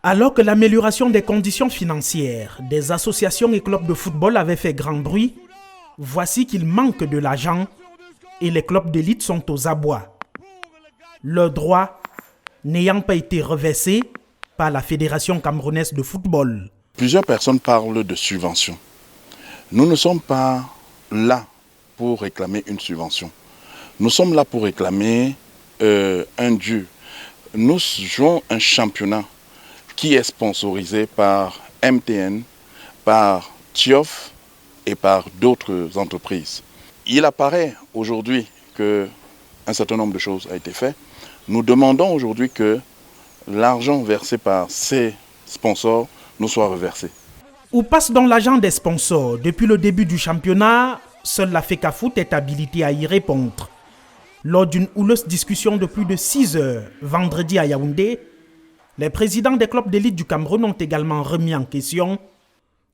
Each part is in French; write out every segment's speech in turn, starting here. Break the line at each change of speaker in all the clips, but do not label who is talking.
Alors que l'amélioration des conditions financières des associations et clubs de football avait fait grand bruit, voici qu'il manque de l'argent et les clubs d'élite sont aux abois. Leurs droits n'ayant pas été reversés par la Fédération camerounaise de football.
Plusieurs personnes parlent de subventions. Nous ne sommes pas là pour réclamer une subvention. Nous sommes là pour réclamer un dû. Nous jouons un championnat qui est sponsorisé par MTN, par TIOF et par d'autres entreprises. Il apparaît aujourd'hui qu'un certain nombre de choses a été fait. Nous demandons aujourd'hui que l'argent versé par ces sponsors nous soit reversé.
Où passe donc l'argent des sponsors? Depuis le début du championnat, seule la FECAFOOT est habilitée à y répondre. Lors d'une houleuse discussion de plus de 6 heures, vendredi à Yaoundé, les présidents des clubs d'élite du Cameroun ont également remis en question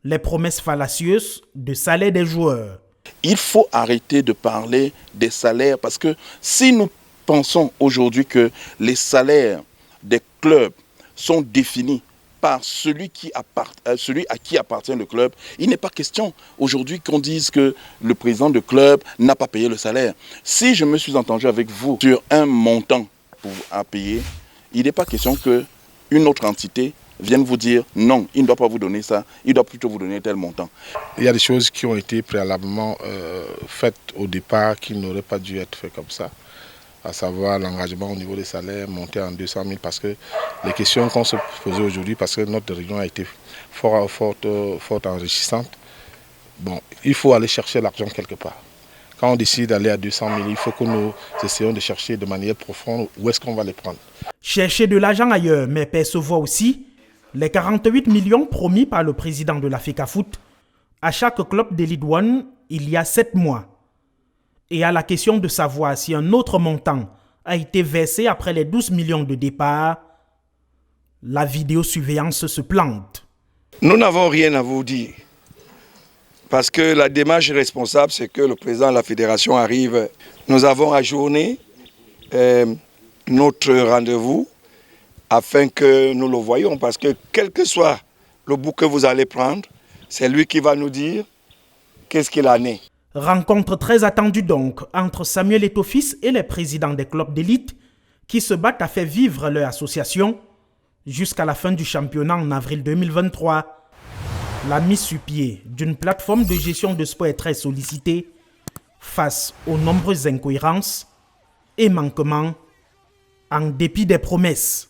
les promesses fallacieuses de salaire des joueurs.
Il faut arrêter de parler des salaires parce que si nous pensons aujourd'hui que les salaires des clubs sont définis par celui à qui appartient le club, il n'est pas question aujourd'hui qu'on dise que le président de club n'a pas payé le salaire. Si je me suis entendu avec vous sur un montant à payer, il n'est pas question qu'une autre entité vienne vous dire non, il ne doit pas vous donner ça, il doit plutôt vous donner tel montant.
Il y a des choses qui ont été préalablement faites au départ qui n'auraient pas dû être faites comme ça, à savoir l'engagement au niveau des salaires monté en 200 000 parce que les questions qu'on se posait aujourd'hui, parce que notre réunion a été fort enrichissante, bon, il faut aller chercher l'argent quelque part. Quand on décide d'aller à 200 000, il faut que nous essayions de chercher de manière profonde où est-ce qu'on va les prendre.
Chercher de l'argent ailleurs, mais percevoir aussi les 48 millions promis par le président de la FECAFOOT à chaque club d'Elite One il y a 7 mois. Et à la question de savoir si un autre montant a été versé après les 12 millions de départ, la vidéosurveillance se plante.
Nous n'avons rien à vous dire. Parce que la démarche responsable, c'est que le président de la fédération arrive. Nous avons ajourné notre rendez-vous afin que nous le voyions. Parce que quel que soit le bout que vous allez prendre, c'est lui qui va nous dire qu'est-ce qu'il en est.
Rencontre très attendue donc entre Samuel Eto'o-Fils et les présidents des clubs d'élite qui se battent à faire vivre leur association jusqu'à la fin du championnat en avril 2023. La mise sur pied d'une plateforme de gestion de sport est très sollicitée face aux nombreuses incohérences et manquements en dépit des promesses.